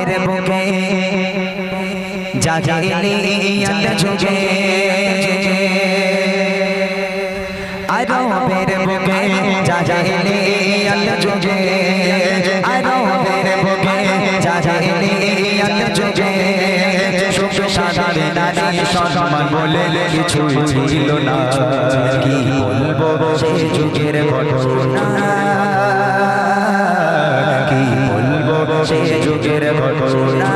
রবের বুকে জাহিলিয়াত যুগে রবের বুকে জাহিলিয়াত যুগে রবের বুকে জাহিলিয়াত যুগে সুখ শান্তি নারী সম্মান বলে কিছু ছিল না কি বলবো সেই যুগের ঘটনা কি বলবো সেই যুগের ঘটনা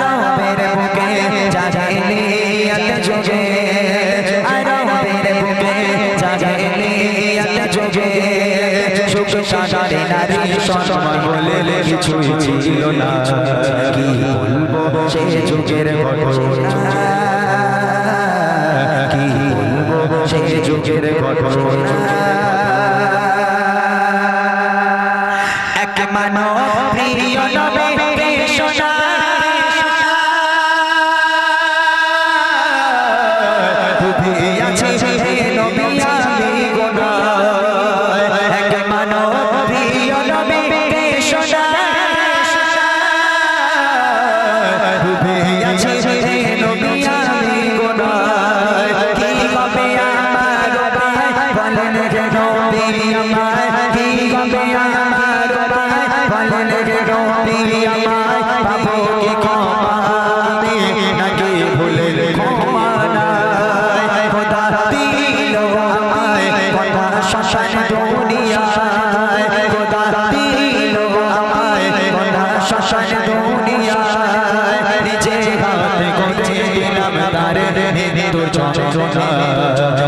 রবের বুকে জাহিলিয়াত যুগে রবের বুকে জাহিলিয়াত যুগে সুখ শান্তি নারী সম্মান বলে কিছু ছিল না কি বলবো সেই যুগের ঘটনা কি বলবো সেই যুগের ঘটনা এক মানব প্রিয় নবীকে শোনা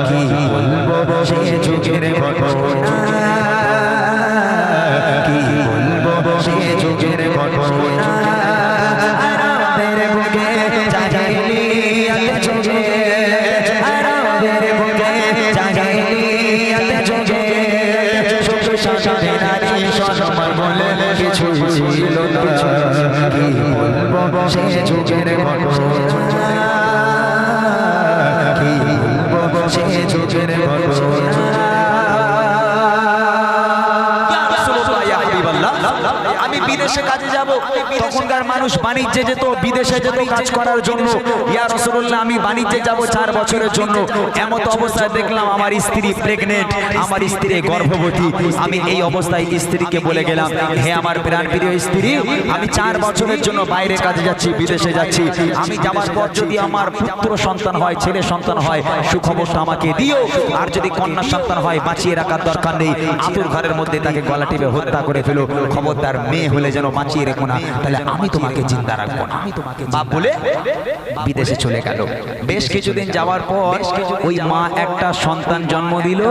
কি বলবো সেই যুগের ঘটনা কি বলবো সেই যুগের ঘটনা রবের বুকে জাহিলিয়াত যুগে রবের বুকে জাহিলিয়াত যুগে সুখ শান্তি নারী সম্মান বলে কিছু ছিল না কি বলবো সেই যুগের ঘটনা সে যুগের ঘটনা আমি বিদেশে কাজে যাব তখনকার মানুষ বাণিজ্যে যেত বিদেশে যেত কাজ করার জন্য ইয়া রাসূলুল্লাহ আমি বাণিজ্যে যাব 4 বছরের জন্য এমত অবস্থায় দেখলাম আমার স্ত্রী প্রেগন্যান্ট আমার স্ত্রী গর্ভবতী আমি এই অবস্থায় স্ত্রীকে বলে গেলাম হে আমার প্রাণপ্রিয় স্ত্রী আমি 4 বছরের জন্য বাইরে কাজে যাচ্ছি বিদেশে যাচ্ছি আমি যাবার পর যদি আমার পুত্র সন্তান হয় ছেলে সন্তান হয় সুখবরটা আমাকে দিও আর যদি কন্যা সন্তান হয় বাঁচিয়ে রাখার দরকার নেই আতুর ঘরের মধ্যে তাকে গলা টিপে হত্যা করে ফেলো খবরদার মেয়ে হলে যেন বাঁচিয়ে রেখো না তাহলে আমি তোমাকে জিন্দা রাখবো না বাপ বলে বিদেশে চলে গেল বেশ কিছুদিন যাওয়ার পর ওই মা একটা সন্তান জন্ম দিল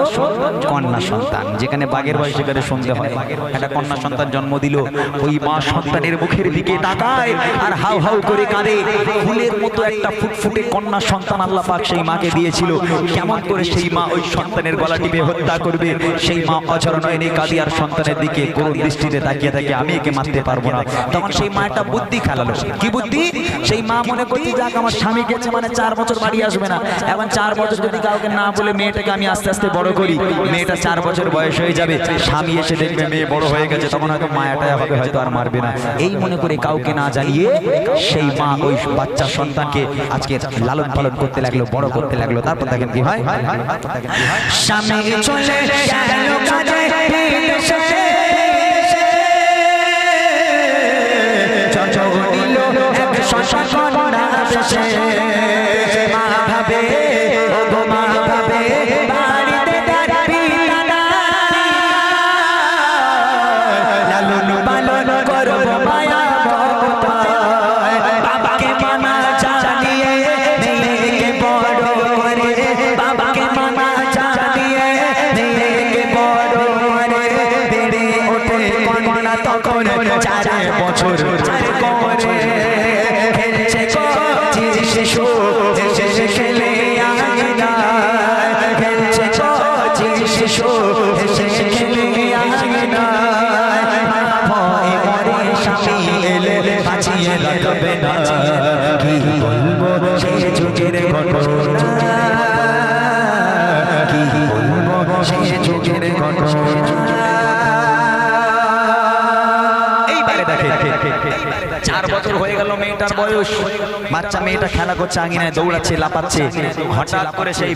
কন্যা সন্তান যেখানে বাঘের বয়সে করে শুনতে হয় একটা কন্যা সন্তান জন্ম দিল ওই মা সন্তানের মুখের দিকে তাকায় আর হাউ হাউ করে কাঁদে ফুলের মতো একটা ফুটফুটে কন্যা সন্তান আল্লাহ পাক সেই মাকে দিয়েছিল কেমন করে সেই মা ওই সন্তানের গলা টিপে হত্যা করবে সেই মা অঝর নয়নে কাঁদে আর সন্তানের দিকে করুণ দৃষ্টিতে তাকিয়ে থাকে আমি একে মারতে পারবো না তখন সেই মা একটা বুদ্ধি খেলালো কি বুদ্ধি সেই মা মনে করতে যাক আমার স্বামী গেছে মানে 4 বছর বাড়ি আসবে না এখন 4 বছর যদি কাউকে না বলে মেয়েটাকে আমি আস্তে আস্তে বড় করি মেয়েটা 4 বছর বয়স হয়ে যাবে স্বামী এসে দেখবে মেয়ে বড় হয়ে গেছে তখন হয়তো মায়াটাই হবে হয়তো আর মারবে না এই মনে করে কাউকে না জানিয়ে সেই মা ওই বাচ্চা সন্তানকে আজকে লালন পালন করতে লাগলো বড় করতে লাগলো তারপর দেখেন কি হয় স্বামী চলে গেল কাজে বিদেশে মা ভাবে ও গো মা ভাবে বাড়িতে তার পিতা লালন পালন করব মায়া মমতায় বাবাকে মানা জানিয়ে মেয়েকে বড় করে বাবাকে মানা জানিয়ে মেয়েকে বড় করে বেড়ে ওঠে কন্যা তখন 4 বছর করে শিশু এসে খেলে আঙিনা খেলছে কচি শিশু এসে খেলে আঙিনা ভয় মরে স্বামী এলে বাঁচিয়ে রাখবে না কি বলবো সেই যুগের ঘটনা কি বলবো সেই যুগের ঘটনা এইবারে দেখে 4 বছর হয়ে গেল মেয়েটার বয়স, বাচ্চা মেয়েটা খেলা করছে আঙিনায়, দৌড়াচ্ছে লাপাচ্ছে, হঠাৎ করে সেই